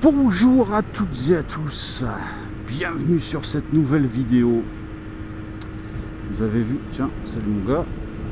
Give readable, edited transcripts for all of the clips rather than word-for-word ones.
Bonjour à toutes et à tous, bienvenue sur cette nouvelle vidéo. Vous avez vu, tiens, salut mon gars,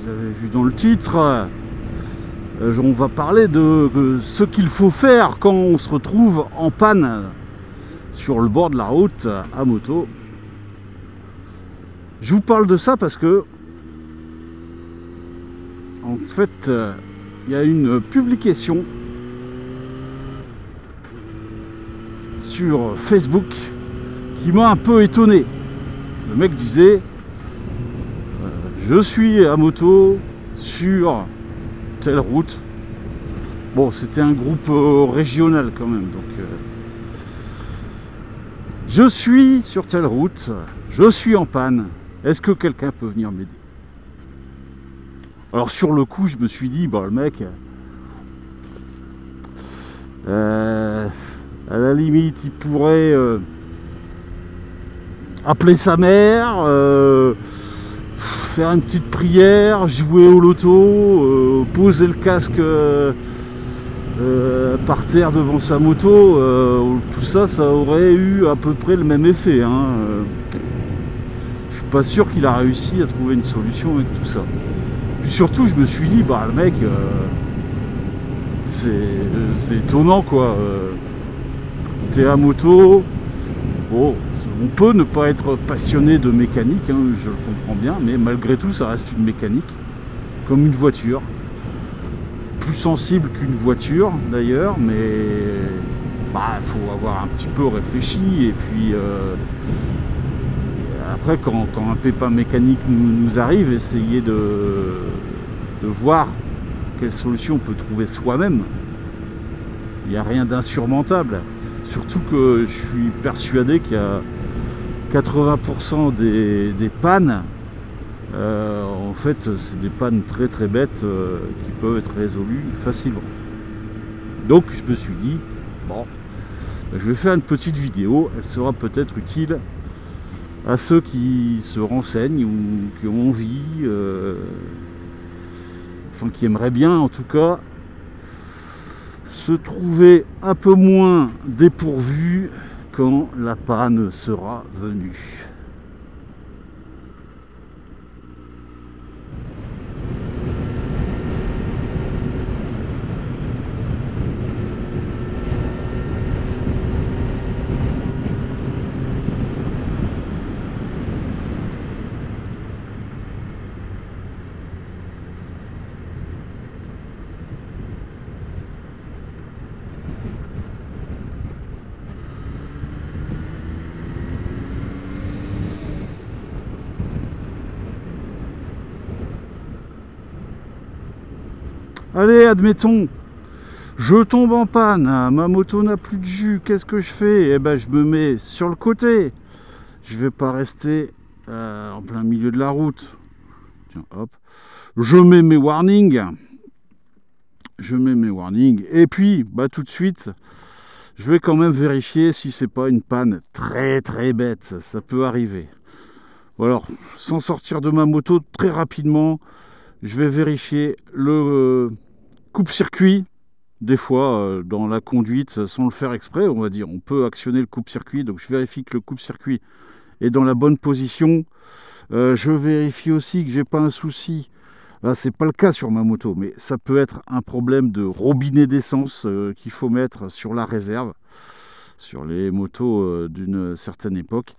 vous avez vu dans le titre, on va parler de ce qu'il faut faire quand on se retrouve en panne sur le bord de la route à moto. Je vous parle de ça parce que, en fait, il y a une publication sur Facebook qui m'a un peu étonné. Le mec disait je suis à moto sur telle route. Bon, c'était un groupe régional quand même, donc je suis sur telle route, je suis en panne, est-ce que quelqu'un peut venir m'aider? Alors sur le coup je me suis dit bah le mec à la limite, il pourrait appeler sa mère, faire une petite prière, jouer au loto, poser le casque par terre devant sa moto. Tout ça, ça aurait eu à peu près le même effet. Je suis pas sûr qu'il a réussi à trouver une solution avec tout ça. Puis surtout, je me suis dit, bah le mec, c'est étonnant quoi. T'es à moto, bon, on peut ne pas être passionné de mécanique, je le comprends bien, mais malgré tout ça reste une mécanique, comme une voiture, plus sensible qu'une voiture d'ailleurs, mais bah faut avoir un petit peu réfléchi, et puis après quand un pépin mécanique nous arrive, essayer de voir quelle solution on peut trouver soi-même. Il n'y a rien d'insurmontable. Surtout que je suis persuadé qu'il y a 80% des pannes, en fait, c'est des pannes très très bêtes qui peuvent être résolues facilement. Donc je me suis dit, bon, je vais faire une petite vidéo, elle sera peut-être utile à ceux qui se renseignent ou qui ont envie, enfin qui aimeraient bien en tout cas, se trouver un peu moins dépourvu quand la panne sera venue. Allez, admettons, je tombe en panne, ma moto n'a plus de jus, qu'est-ce que je fais? Eh ben, je me mets sur le côté. Je vais pas rester en plein milieu de la route. Tiens, hop. Je mets mes warnings. Et puis, bah, tout de suite, je vais quand même vérifier si c'est pas une panne très très bête. Ça peut arriver. Alors, sans sortir de ma moto très rapidement, je vais vérifier le coupe-circuit. Des fois, dans la conduite, sans le faire exprès, on va dire, on peut actionner le coupe-circuit. Donc je vérifie que le coupe-circuit est dans la bonne position. Je vérifie aussi que j'ai pas un souci. Là, c'est pas le cas sur ma moto, mais ça peut être un problème de robinet d'essence qu'il faut mettre sur la réserve, sur les motos d'une certaine époque.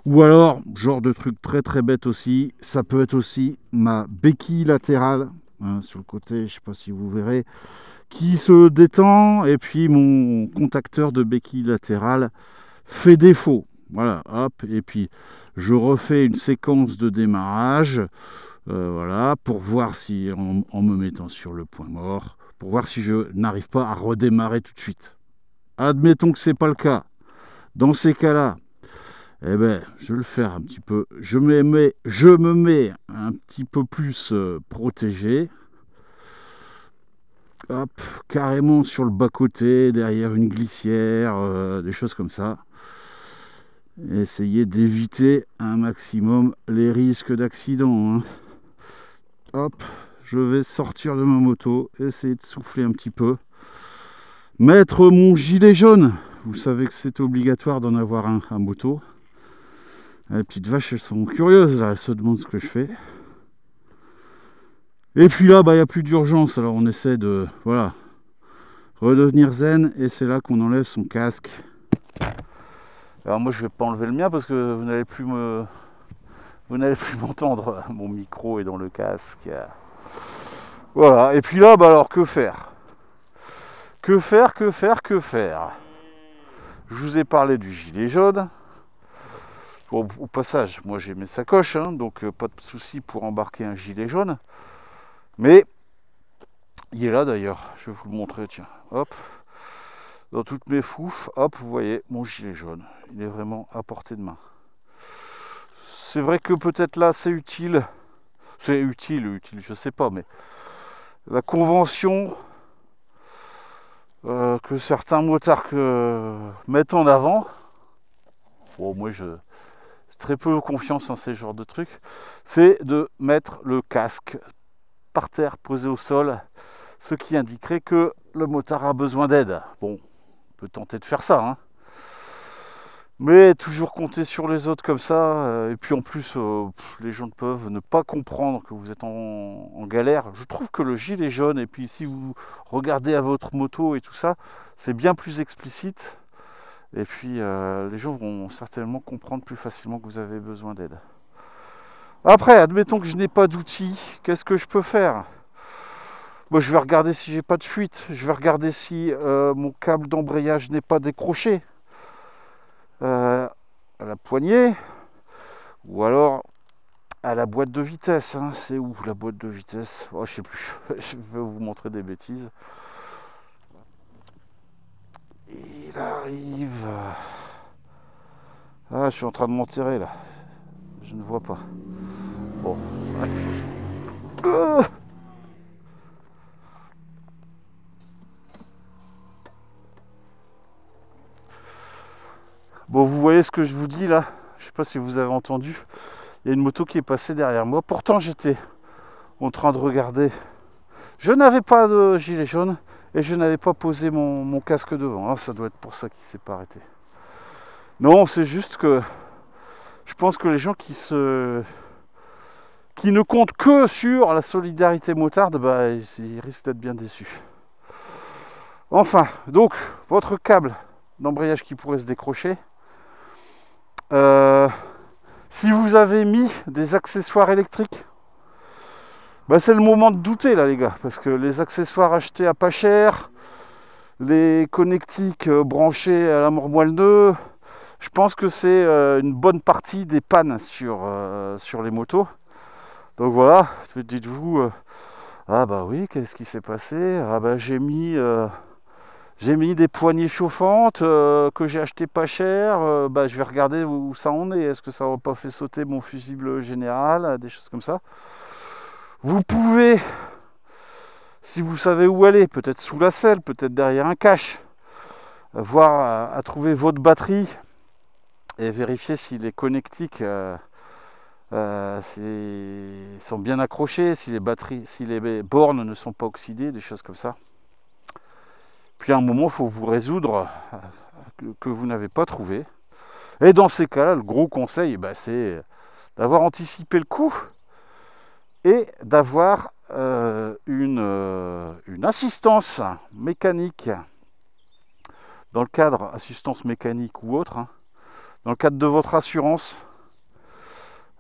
Ou alors, genre de truc très très bête aussi, ça peut être aussi ma béquille latérale, sur le côté, je sais pas si vous verrez, qui se détend, et puis mon contacteur de béquille latérale fait défaut. Voilà, hop, et puis je refais une séquence de démarrage, voilà, pour voir si, en me mettant sur le point mort, pour voir si je n'arrive pas à redémarrer tout de suite. Admettons que c'est pas le cas. Dans ces cas-là, eh ben, je vais le faire un petit peu. Je me mets un petit peu plus protégé. Hop, carrément sur le bas-côté, derrière une glissière, des choses comme ça. Essayez d'éviter un maximum les risques d'accident. Hop, je vais sortir de ma moto, essayer de souffler un petit peu. Mettre mon gilet jaune, vous savez que c'est obligatoire d'en avoir un à moto. Les petites vaches, elles sont curieuses, là, elles se demandent ce que je fais. Et puis là, bah, il n'y a plus d'urgence, alors on essaie de, voilà, redevenir zen, et c'est là qu'on enlève son casque. Alors moi, je vais pas enlever le mien parce que vous n'allez plus m'entendre, mon micro est dans le casque. Voilà, et puis là, bah alors, que faire? Que faire? Je vous ai parlé du gilet jaune. Bon, au passage, moi j'ai mes sacoches, hein, donc pas de souci pour embarquer un gilet jaune. Mais il est là d'ailleurs, je vais vous le montrer, tiens, hop. Dans toutes mes foufs, hop, vous voyez mon gilet jaune. Il est vraiment à portée de main. C'est vrai que peut-être là c'est utile. C'est utile, je sais pas, mais la convention que certains motards mettent en avant, bon, moi j'ai très peu confiance en ces genres de trucs, c'est de mettre le casque par terre, posé au sol, ce qui indiquerait que le motard a besoin d'aide. Bon, on peut tenter de faire ça, hein. Mais toujours compter sur les autres comme ça, et puis en plus, les gens peuvent ne pas comprendre que vous êtes en galère. Je trouve que le gilet jaune, et puis si vous regardez à votre moto et tout ça, c'est bien plus explicite. Et puis les gens vont certainement comprendre plus facilement que vous avez besoin d'aide. Après, admettons que je n'ai pas d'outils, qu'est-ce que je peux faire? Moi, je vais regarder si j'ai pas de fuite, je vais regarder si mon câble d'embrayage n'est pas décroché à la poignée, ou alors à la boîte de vitesse, hein. C'est où la boîte de vitesse? Oh, je sais plus, je vais vous montrer des bêtises. Il arrive. Ah, je suis en train de m'enterrer là, je ne vois pas. Bon, bon, vous voyez ce que je vous dis là? Je sais pas si vous avez entendu. Il y a une moto qui est passée derrière moi. Pourtant, j'étais en train de regarder. Je n'avais pas de gilet jaune et je n'avais pas posé mon casque devant. Ah, ça doit être pour ça qu'il s'est pas arrêté. Non, c'est juste que je pense que les gens qui ne comptent que sur la solidarité motarde, bah, ils risquent d'être bien déçus. Enfin, donc, votre câble d'embrayage qui pourrait se décrocher. Si vous avez mis des accessoires électriques, bah c'est le moment de douter là les gars, parce que les accessoires achetés à pas cher, les connectiques branchés à la mort-moelle-nœud, je pense que c'est une bonne partie des pannes sur les motos. Donc voilà, dites-vous, ah bah oui, qu'est-ce qui s'est passé? Ah bah j'ai mis des poignées chauffantes que j'ai acheté pas cher. Bah, je vais regarder où ça en est. Est-ce que ça n'aura pas fait sauter mon fusible général? Des choses comme ça. Vous pouvez, si vous savez où aller, peut-être sous la selle, peut-être derrière un cache, voir à trouver votre batterie et vérifier si les connectiques sont bien accrochés, si les bornes ne sont pas oxydées, des choses comme ça. Puis à un moment, il faut vous résoudre que vous n'avez pas trouvé. Et dans ces cas-là, le gros conseil, c'est d'avoir anticipé le coup et d'avoir une assistance mécanique dans le cadre, assistance mécanique ou autre, hein, dans le cadre de votre assurance.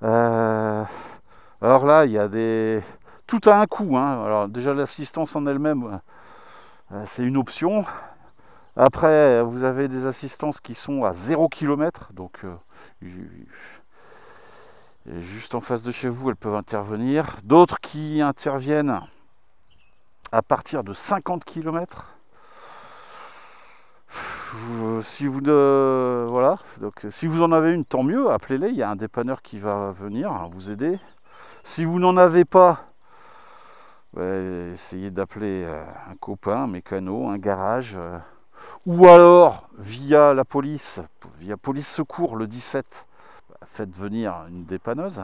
Alors là, il y a tout a un coût, hein. Alors déjà, l'assistance en elle-même, c'est une option. Après, vous avez des assistances qui sont à 0 km, donc juste en face de chez vous, elles peuvent intervenir. D'autres qui interviennent à partir de 50 km. Si vous voilà, donc si vous en avez une, tant mieux, appelez-les, il y a un dépanneur qui va venir vous aider. Si vous n'en avez pas, essayez d'appeler un copain, un mécano, un garage. Ou alors, via la police, via police secours, le 17, faites venir une dépanneuse.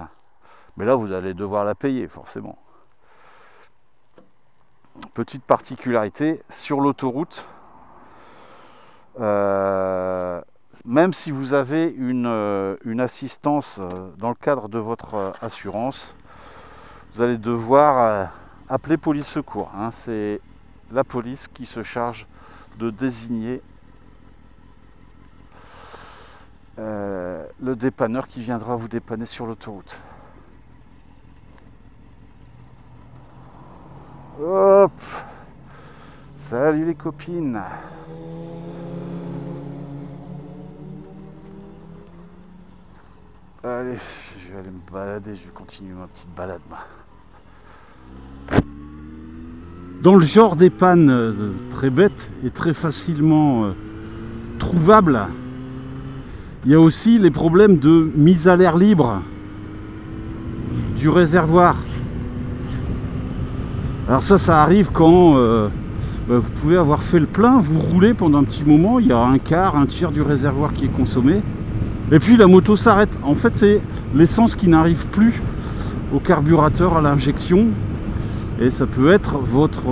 Mais là, vous allez devoir la payer, forcément. Petite particularité, sur l'autoroute, même si vous avez une assistance dans le cadre de votre assurance, vous allez devoir appeler police secours, hein. C'est la police qui se charge de désigner le dépanneur qui viendra vous dépanner sur l'autoroute. Hop! Salut les copines! Allez, je vais aller me balader, je vais continuer ma petite balade. Dans le genre des pannes très bêtes et très facilement trouvables, il y a aussi les problèmes de mise à l'air libre du réservoir. Alors ça arrive quand vous pouvez avoir fait le plein, vous roulez pendant un petit moment, il y a un quart, un tiers du réservoir qui est consommé, et puis la moto s'arrête. En fait, c'est l'essence qui n'arrive plus au carburateur à l'injection, et ça peut être votre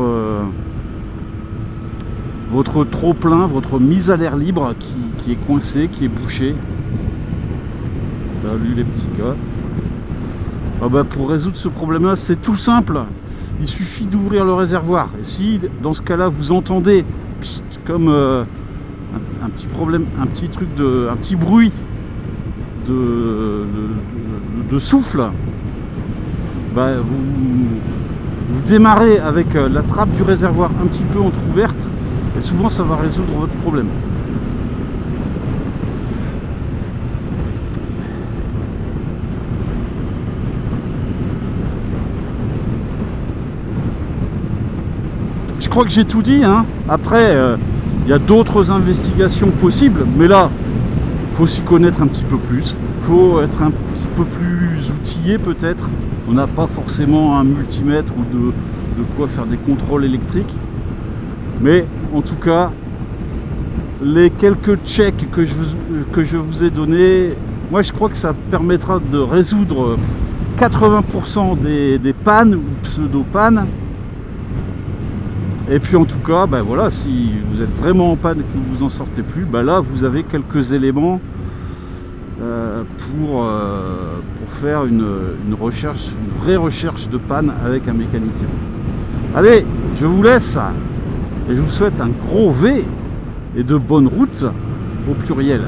trop plein, votre mise à l'air libre qui est coincé, qui est bouché. Salut les petits gars. Ah bah, pour résoudre ce problème là, c'est tout simple, il suffit d'ouvrir le réservoir. Et si dans ce cas là vous entendez comme un petit problème, un petit bruit de souffle, bah, vous démarrez avec la trappe du réservoir un petit peu entrouverte, et souvent ça va résoudre votre problème. Je crois que j'ai tout dit, hein. Après, il y a d'autres investigations possibles, mais là, il faut s'y connaître un petit peu plus. Il faut être un petit peu plus outillé peut-être. On n'a pas forcément un multimètre ou de quoi faire des contrôles électriques. Mais en tout cas, les quelques checks que je vous ai donnés, moi je crois que ça permettra de résoudre 80% des pannes ou pseudo-pannes. Et puis en tout cas, ben voilà, si vous êtes vraiment en panne et que vous en sortez plus, ben là vous avez quelques éléments pour faire une recherche, une vraie recherche de panne avec un mécanicien. Allez, je vous laisse et je vous souhaite un gros V et de bonnes routes au pluriel.